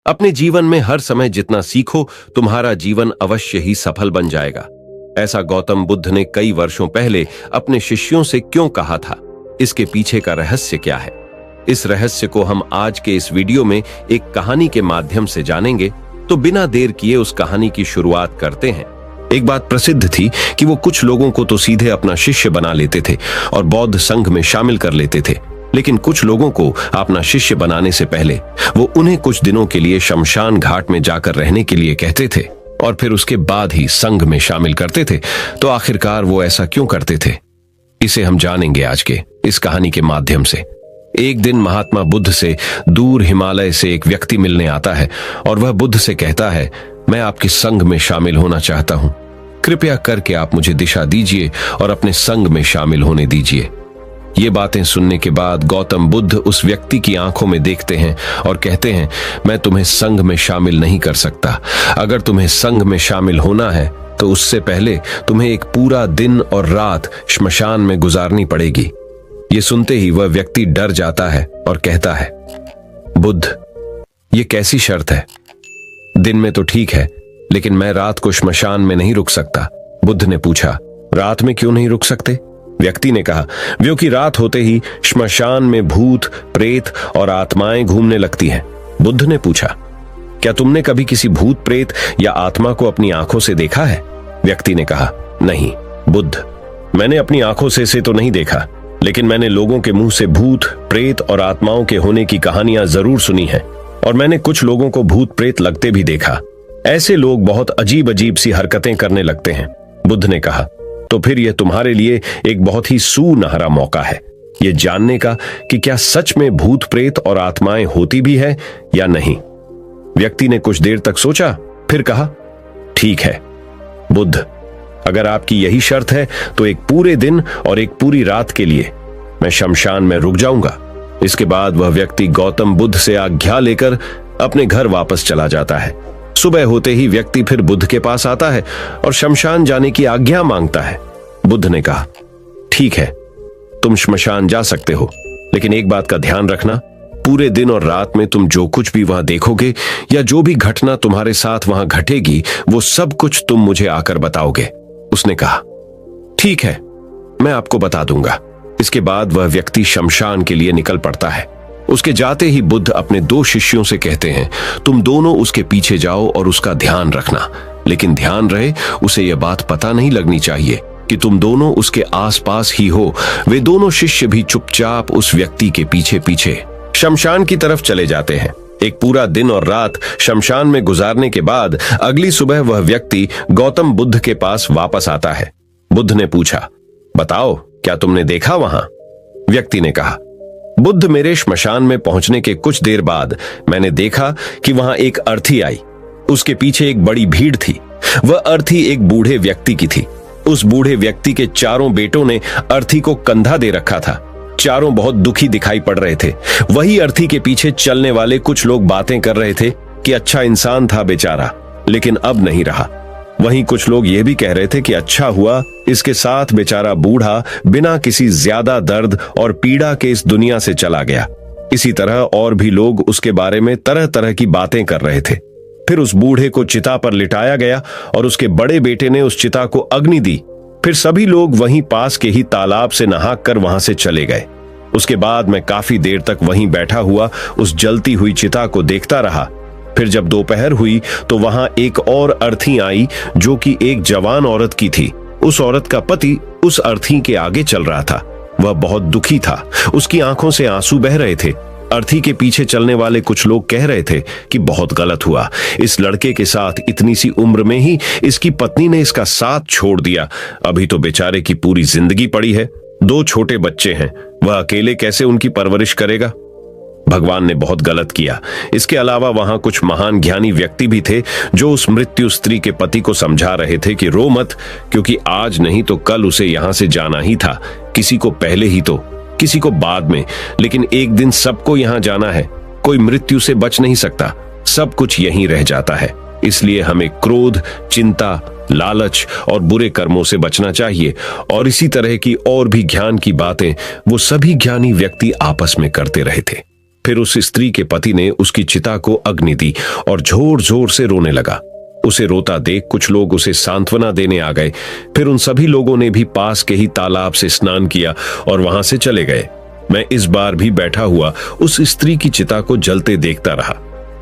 अपने जीवन में हर समय जितना सीखो, तुम्हारा जीवन अवश्य ही सफल बन जाएगा। ऐसा गौतम बुद्ध ने कई वर्षों पहले अपने शिष्यों से क्यों कहा था? इसके पीछे का रहस्य क्या है? इस रहस्य को हम आज के इस वीडियो में एक कहानी के माध्यम से जानेंगे। तो बिना देर किए उस कहानी की शुरुआत करते हैं। एक बात प्रसिद्ध थी कि वो कुछ लोगों को तो सीधे अपना शिष्य बना लेते थे और बौद्ध संघ में शामिल कर लेते थे, लेकिन कुछ लोगों को अपना शिष्य बनाने से पहले वो उन्हें कुछ दिनों के लिए शमशान घाट में जाकर रहने के लिए कहते थे और फिर उसके बाद ही संघ में शामिल करते थे। तो आखिरकार वो ऐसा क्यों करते थे, इसे हम जानेंगे आज के इस कहानी के माध्यम से। एक दिन महात्मा बुद्ध से दूर हिमालय से एक व्यक्ति मिलने आता है और वह बुद्ध से कहता है, मैं आपके संघ में शामिल होना चाहता हूं। कृपया करके आप मुझे दिशा दीजिए और अपने संघ में शामिल होने दीजिए। ये बातें सुनने के बाद गौतम बुद्ध उस व्यक्ति की आंखों में देखते हैं और कहते हैं, मैं तुम्हें संघ में शामिल नहीं कर सकता। अगर तुम्हें संघ में शामिल होना है तो उससे पहले तुम्हें एक पूरा दिन और रात श्मशान में गुजारनी पड़ेगी। ये सुनते ही वह व्यक्ति डर जाता है और कहता है, बुद्ध, ये कैसी शर्त है? दिन में तो ठीक है, लेकिन मैं रात को श्मशान में नहीं रुक सकता। बुद्ध ने पूछा, रात में क्यों नहीं रुक सकते? व्यक्ति ने कहा, क्योंकि रात होते ही श्मशान में भूत, प्रेत और आत्माएं घूमने लगती हैं। बुद्ध ने पूछा, क्या तुमने कभी किसी भूत, प्रेत या आत्मा को अपनी आंखों से देखा है? व्यक्ति ने कहा, नहीं बुद्ध, मैंने अपनी आंखों से तो नहीं देखा, लेकिन मैंने लोगों के मुंह से भूत, प्रेत और आत्माओं के होने की कहानियां जरूर सुनी हैं और मैंने कुछ लोगों को भूत प्रेत लगते भी देखा। ऐसे लोग बहुत अजीब अजीब सी हरकतें करने लगते हैं। बुद्ध ने कहा, तो फिर यह तुम्हारे लिए एक बहुत ही सुनहरा मौका है, यह जानने का कि क्या सच में भूत, प्रेत और आत्माएं होती भी है या नहीं। व्यक्ति ने कुछ देर तक सोचा, फिर कहा, ठीक है बुद्ध, अगर आपकी यही शर्त है तो एक पूरे दिन और एक पूरी रात के लिए मैं शमशान में रुक जाऊंगा। इसके बाद वह व्यक्ति गौतम बुद्ध से आज्ञा लेकर अपने घर वापस चला जाता है। सुबह होते ही व्यक्ति फिर बुद्ध के पास आता है और शमशान जाने की आज्ञा मांगता है। बुद्ध ने कहा, ठीक है, तुम शमशान जा सकते हो, लेकिन एक बात का ध्यान रखना, पूरे दिन और रात में तुम जो कुछ भी वहां देखोगे या जो भी घटना तुम्हारे साथ वहां घटेगी, वो सब कुछ तुम मुझे आकर बताओगे। उसने कहा, ठीक है, मैं आपको बता दूंगा। इसके बाद वह व्यक्ति शमशान के लिए निकल पड़ता है। उसके जाते ही बुद्ध अपने दो शिष्यों से कहते हैं, तुम दोनों उसके पीछे जाओ और उसका ध्यान रखना, लेकिन ध्यान रहे उसे यह बात पता नहीं लगनी चाहिए कि तुम दोनों उसके आसपास ही हो। वे दोनों शिष्य भी चुपचाप उस व्यक्ति के पीछे पीछे शमशान की तरफ चले जाते हैं। एक पूरा दिन और रात शमशान में गुजारने के बाद अगली सुबह वह व्यक्ति गौतम बुद्ध के पास वापस आता है। बुद्ध ने पूछा, बताओ, क्या तुमने देखा वहां? व्यक्ति ने कहा, बुद्ध, मेरे श्मशान में पहुंचने के कुछ देर बाद मैंने देखा कि वहां एक अर्थी आई। उसके पीछे एक बड़ी भीड़ थी। वह अर्थी एक बूढ़े व्यक्ति की थी। उस बूढ़े व्यक्ति के चारों बेटों ने अर्थी को कंधा दे रखा था। चारों बहुत दुखी दिखाई पड़ रहे थे। वही अर्थी के पीछे चलने वाले कुछ लोग बातें कर रहे थे कि अच्छा इंसान था बेचारा, लेकिन अब नहीं रहा। वहीं कुछ लोग ये भी कह रहे थे कि अच्छा हुआ इसके साथ बेचारा बूढ़ा बिना किसी ज्यादा दर्द और पीड़ा के इस दुनिया से चला गया। इसी तरह और भी लोग उसके बारे में तरह तरह की बातें कर रहे थे। फिर उस बूढ़े को चिता पर लिटाया गया और उसके बड़े बेटे ने उस चिता को अग्नि दी। फिर सभी लोग वहीं पास के ही तालाब से नहाकर वहां से चले गए। उसके बाद मैं काफी देर तक वहीं बैठा हुआ उस जलती हुई चिता को देखता रहा। फिर जब दोपहर हुई तो वहां एक और अर्थी आई जो कि एक जवान औरत की थी। उस औरत का पति उस अर्थी के आगे चल रहा था। वह बहुत दुखी था, उसकी आंखों से आंसू बह रहे थे। अर्थी के पीछे चलने वाले कुछ लोग कह रहे थे कि बहुत गलत हुआ, इस लड़के के साथ इतनी सी उम्र में ही इसकी पत्नी ने इसका साथ छोड़ दिया। अभी तो बेचारे की पूरी जिंदगी पड़ी है, 2 छोटे बच्चे हैं, वह अकेले कैसे उनकी परवरिश करेगा? भगवान ने बहुत गलत किया। इसके अलावा वहां कुछ महान ज्ञानी व्यक्ति भी थे जो उस मृत्यु स्त्री के पति को समझा रहे थे कि रो मत, क्योंकि आज नहीं तो कल उसे यहां से जाना ही था। किसी को पहले ही तो किसी को बाद में, लेकिन एक दिन सबको यहां जाना है। कोई मृत्यु से बच नहीं सकता, सब कुछ यहीं रह जाता है। इसलिए हमें क्रोध, चिंता, लालच और बुरे कर्मों से बचना चाहिए। और इसी तरह की और भी ज्ञान की बातें वो सभी ज्ञानी व्यक्ति आपस में करते रहे थे। फिर उस स्त्री के पति ने उसकी चिता को अग्नि दी और जोर जोर से रोने लगा। उसे रोता देख कुछ लोग उसे सांत्वना देने आ गए। फिर उन सभी लोगों ने भी पास के ही तालाब से स्नान किया और वहां से चले गए। मैं इस बार भी बैठा हुआ उस स्त्री की चिता को जलते देखता रहा।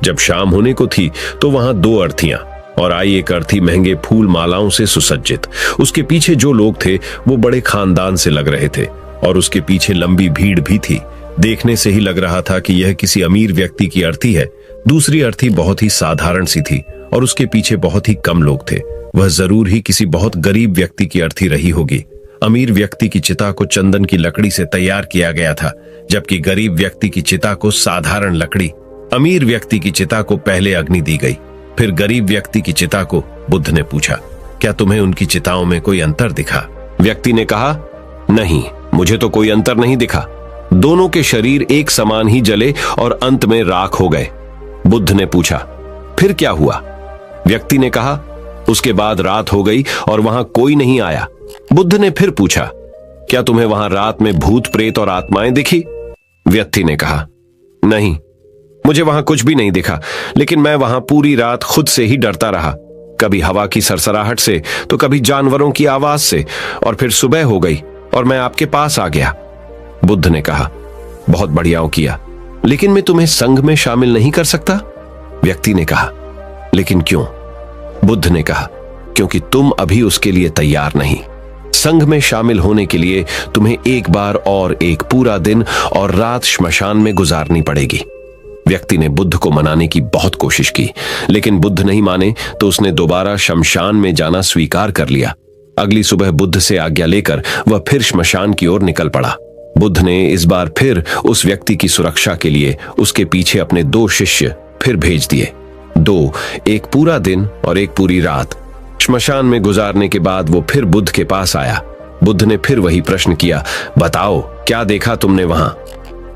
जब शाम होने को थी तो वहां 2 अर्थियां और आई एक अर्थी महंगे फूल मालाओं से सुसज्जित। उसके पीछे जो लोग थे वो बड़े खानदान से लग रहे थे और उसके पीछे लंबी भीड़ भी थी। देखने से ही लग रहा था कि यह किसी अमीर व्यक्ति की अर्थी है। दूसरी अर्थी बहुत ही साधारण सी थी और उसके पीछे बहुत ही कम लोग थे। वह जरूर ही किसी बहुत गरीब व्यक्ति की अर्थी रही होगी। अमीर व्यक्ति की चिता को चंदन की लकड़ी से तैयार किया गया था, जबकि गरीब व्यक्ति की चिता को साधारण लकड़ी। अमीर व्यक्ति की चिता को पहले अग्नि दी गई, फिर गरीब व्यक्ति की चिता को। बुद्ध ने पूछा, क्या तुम्हें उनकी चिताओं में कोई अंतर दिखा? व्यक्ति ने कहा, नहीं, मुझे तो कोई अंतर नहीं दिखा। दोनों के शरीर एक समान ही जले और अंत में राख हो गए। बुद्ध ने पूछा, फिर क्या हुआ? व्यक्ति ने कहा, उसके बाद रात हो गई और वहां कोई नहीं आया। बुद्ध ने फिर पूछा, क्या तुम्हें वहां रात में भूत प्रेत और आत्माएं दिखी? व्यक्ति ने कहा, नहीं, मुझे वहां कुछ भी नहीं दिखा, लेकिन मैं वहां पूरी रात खुद से ही डरता रहा, कभी हवा की सरसराहट से तो कभी जानवरों की आवाज से, और फिर सुबह हो गई और मैं आपके पास आ गया। बुद्ध ने कहा, बहुत बढ़िया किया, लेकिन मैं तुम्हें संघ में शामिल नहीं कर सकता? व्यक्ति ने कहा, लेकिन क्यों? बुद्ध ने कहा, क्योंकि तुम अभी उसके लिए तैयार नहीं। संघ में शामिल होने के लिए तुम्हें एक बार और एक पूरा दिन और रात श्मशान में गुजारनी पड़ेगी। व्यक्ति ने बुद्ध को मनाने की बहुत कोशिश की, लेकिन बुद्ध नहीं माने तो उसने दोबारा शमशान में जाना स्वीकार कर लिया। अगली सुबह बुद्ध से आज्ञा लेकर वह फिर श्मशान की ओर निकल पड़ा। बुद्ध ने इस बार फिर उस व्यक्ति की सुरक्षा के लिए उसके पीछे अपने 2 शिष्य फिर भेज दिए। 2, एक पूरा दिन और एक पूरी रात श्मशान में गुजारने के बाद वो फिर बुद्ध के पास आया। बुद्ध ने फिर वही प्रश्न किया, बताओ क्या देखा तुमने वहां?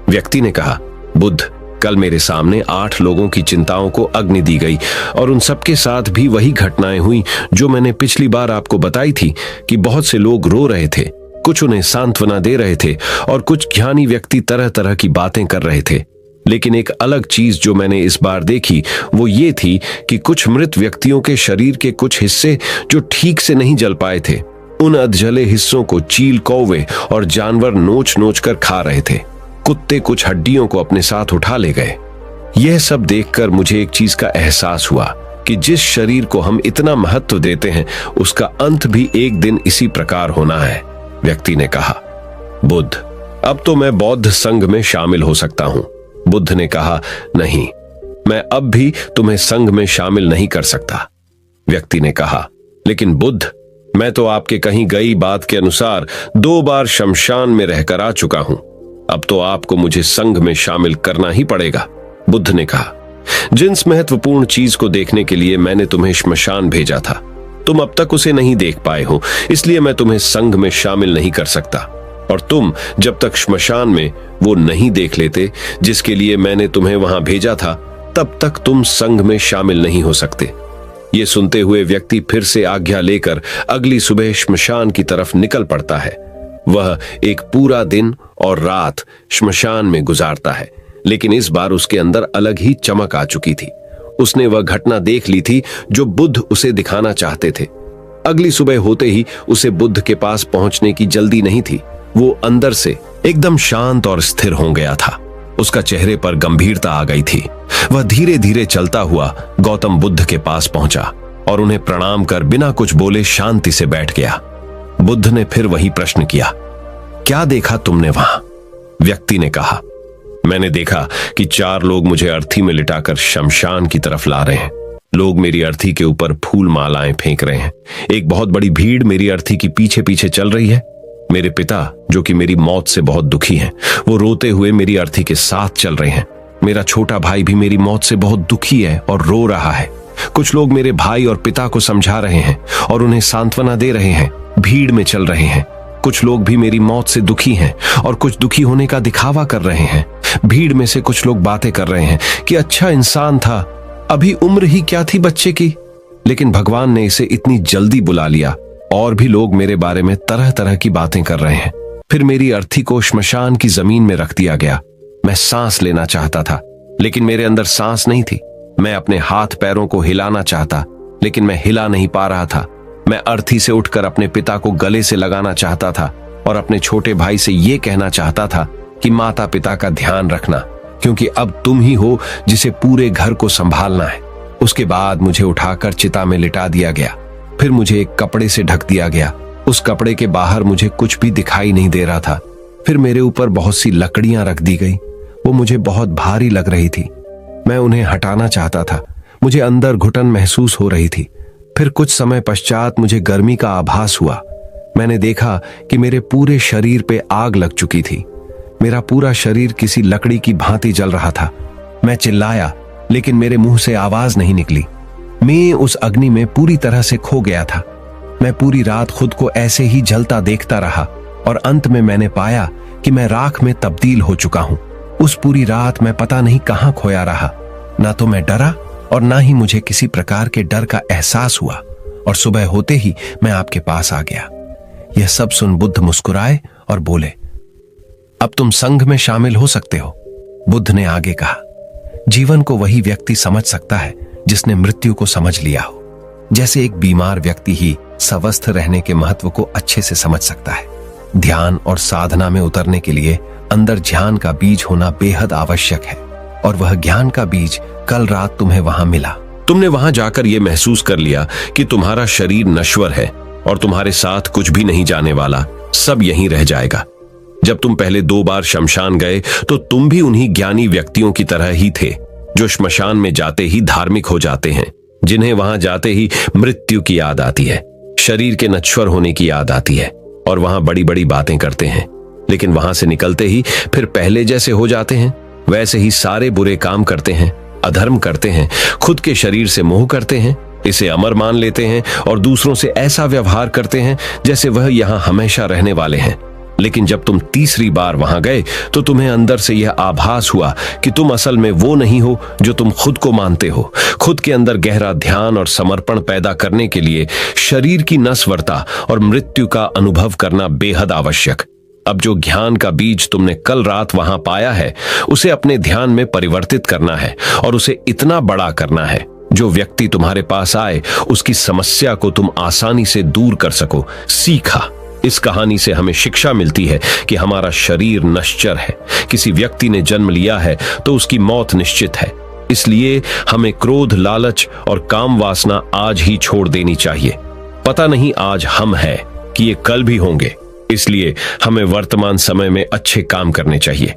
व्यक्ति ने कहा, बुद्ध, कल मेरे सामने 8 लोगों की चिंताओं को अग्नि दी गई और उन सबके साथ भी वही घटनाएं हुई जो मैंने पिछली बार आपको बताई थी कि बहुत से लोग रो रहे थे, कुछ उन्हें सांत्वना दे रहे थे और कुछ ज्ञानी व्यक्ति तरह तरह की बातें कर रहे थे। लेकिन एक अलग चीज जो मैंने इस बार देखी वो ये थी कि कुछ मृत व्यक्तियों के शरीर के कुछ हिस्से जो ठीक से नहीं जल पाए थे, उन अधजले हिस्सों को चील, कौवे और जानवर नोच नोच कर खा रहे थे। कुत्ते कुछ हड्डियों को अपने साथ उठा ले गए। यह सब देखकर मुझे एक चीज का एहसास हुआ कि जिस शरीर को हम इतना महत्व देते हैं उसका अंत भी एक दिन इसी प्रकार होना है। व्यक्ति ने कहा, बुद्ध, अब तो मैं बौद्ध संघ में शामिल हो सकता हूं। बुद्ध ने कहा, नहीं, मैं अब भी तुम्हें संघ में शामिल नहीं कर सकता। व्यक्ति ने कहा, लेकिन बुद्ध, मैं तो आपके कहीं गई बात के अनुसार 2 बार शमशान में रहकर आ चुका हूं। अब तो आपको मुझे संघ में शामिल करना ही पड़ेगा। बुद्ध ने कहा, जिस महत्वपूर्ण चीज को देखने के लिए मैंने तुम्हें श्मशान भेजा था, तुम अब तक उसे नहीं देख पाए हो, इसलिए मैं तुम्हें संघ में शामिल नहीं कर सकता। और तुम जब तक श्मशान में वो नहीं देख लेते जिसके लिए मैंने तुम्हें वहां भेजा था, तब तक तुम संघ में शामिल नहीं हो सकते। ये सुनते हुए व्यक्ति फिर से आज्ञा लेकर अगली सुबह श्मशान की तरफ निकल पड़ता है। वह एक पूरा दिन और रात श्मशान में गुजारता है, लेकिन इस बार उसके अंदर अलग ही चमक आ चुकी थी। उसने वह घटना देख ली थी जो बुद्ध उसे दिखाना चाहते थे। अगली सुबह होते ही उसे बुद्ध के पास पहुंचने की जल्दी नहीं थी। वो अंदर से एकदम शांत और स्थिर हो गया था। उसका चेहरे पर गंभीरता आ गई थी। वह धीरे धीरे चलता हुआ गौतम बुद्ध के पास पहुंचा और उन्हें प्रणाम कर बिना कुछ बोले शांति से बैठ गया। बुद्ध ने फिर वही प्रश्न किया, क्या देखा तुमने वहां? व्यक्ति ने कहा, मैंने देखा कि 4 लोग मुझे अर्थी में लिटाकर शमशान की तरफ ला रहे हैं। लोग मेरी अर्थी के ऊपर फूल मालाएं फेंक रहे हैं। एक बहुत बड़ी भीड़ मेरी अर्थी की पीछे पीछे चल रही है। मेरे पिता, जो कि मेरी मौत से बहुत दुखी हैं, वो रोते हुए मेरी अर्थी के साथ चल रहे हैं। मेरा छोटा भाई भी मेरी मौत से बहुत दुखी है और रो रहा है। कुछ लोग मेरे भाई और पिता को समझा रहे हैं और उन्हें सांत्वना दे रहे हैं, भीड़ में चल रहे हैं। कुछ लोग भी मेरी मौत से दुखी हैं और कुछ दुखी होने का दिखावा कर रहे हैं। भीड़ में से कुछ लोग बातें कर रहे हैं कि अच्छा इंसान था, अभी उम्र ही क्या थी बच्चे की, लेकिन भगवान ने इसे इतनी जल्दी बुला लिया। और भी लोग मेरे बारे में तरह तरह की बातें कर रहे हैं। फिर मेरी अर्थी को श्मशान की जमीन में रख दिया गया। मैं सांस लेना चाहता था, लेकिन मेरे अंदर सांस नहीं थी। मैं अपने हाथ पैरों को हिलाना चाहता, लेकिन मैं हिला नहीं पा रहा था। मैं अर्थी से उठकर अपने पिता को गले से लगाना चाहता था और अपने छोटे भाई से ये कहना चाहता था कि माता पिता का ध्यान रखना, क्योंकि अब तुम ही हो जिसे पूरे घर को संभालना है। उसके बाद मुझे उठाकर चिता में लिटा दिया गया। फिर मुझे एक कपड़े से ढक दिया गया। उस कपड़े के बाहर मुझे कुछ भी दिखाई नहीं दे रहा था। फिर मेरे ऊपर बहुत सी लकड़ियां रख दी गई। वो मुझे बहुत भारी लग रही थी। मैं उन्हें हटाना चाहता था। मुझे अंदर घुटन महसूस हो रही थी। फिर कुछ समय पश्चात मुझे गर्मी का आभास हुआ। मैंने देखा कि मेरे पूरे शरीर पे आग लग चुकी थी। मेरा पूरा शरीर किसी लकड़ी की भांति जल रहा था। मैं चिल्लाया, लेकिन मेरे मुंह से आवाज नहीं निकली। मैं उस अग्नि में पूरी तरह से खो गया था। मैं पूरी रात खुद को ऐसे ही जलता देखता रहा और अंत में मैंने पाया कि मैं राख में तब्दील हो चुका हूं। उस पूरी रात मैं पता नहीं कहां खोया रहा। ना तो मैं डरा और ना ही मुझे किसी प्रकार के डर का एहसास हुआ, और सुबह होते ही मैं आपके पास आ गया। यह सब सुन बुद्ध मुस्कुराए और बोले, अब तुम संघ में शामिल हो सकते हो। बुद्ध ने आगे कहा, जीवन को वही व्यक्ति समझ सकता है जिसने मृत्यु को समझ लिया हो। जैसे एक बीमार व्यक्ति ही स्वस्थ रहने के महत्व को अच्छे से समझ सकता है। ध्यान और साधना में उतरने के लिए अंदर ज्ञान का बीज होना बेहद आवश्यक है, और वह ज्ञान का बीज कल रात तुम्हें वहां मिला। तुमने वहां जाकर यह महसूस कर लिया कि तुम्हारा शरीर नश्वर है और तुम्हारे साथ कुछ भी नहीं जाने वाला, सब यहीं रह जाएगा। जब तुम पहले 2 बार शमशान गए तो तुम भी उन्हीं ज्ञानी व्यक्तियों की तरह ही थे, जो श्मशान में जाते ही धार्मिक हो जाते हैं, जिन्हें वहां जाते ही मृत्यु की याद आती है, शरीर के नश्वर होने की याद आती है, और वहां बड़ी बड़ी बातें करते हैं, लेकिन वहां से निकलते ही फिर पहले जैसे हो जाते हैं। वैसे ही सारे बुरे काम करते हैं, अधर्म करते हैं, खुद के शरीर से मोह करते हैं, इसे अमर मान लेते हैं और दूसरों से ऐसा व्यवहार करते हैं जैसे वह यहां हमेशा रहने वाले हैं। लेकिन जब तुम तीसरी बार वहां गए तो तुम्हें अंदर से यह आभास हुआ कि तुम असल में वो नहीं हो जो तुम खुद को मानते हो। खुद के अंदर गहरा ध्यान और समर्पण पैदा करने के लिए शरीर की नश्वरता और मृत्यु का अनुभव करना बेहद आवश्यक। अब जो ज्ञान का बीज तुमने कल रात वहां पाया है, उसे अपने ध्यान में परिवर्तित करना है और उसे इतना बड़ा करना है, जो व्यक्ति तुम्हारे पास आए उसकी समस्या को तुम आसानी से दूर कर सको। सीखा। इस कहानी से हमें शिक्षा मिलती है कि हमारा शरीर नश्वर है। किसी व्यक्ति ने जन्म लिया है तो उसकी मौत निश्चित है। इसलिए हमें क्रोध, लालच और काम वासना आज ही छोड़ देनी चाहिए। पता नहीं आज हम हैं कि ये कल भी होंगे, इसलिए हमें वर्तमान समय में अच्छे काम करने चाहिए।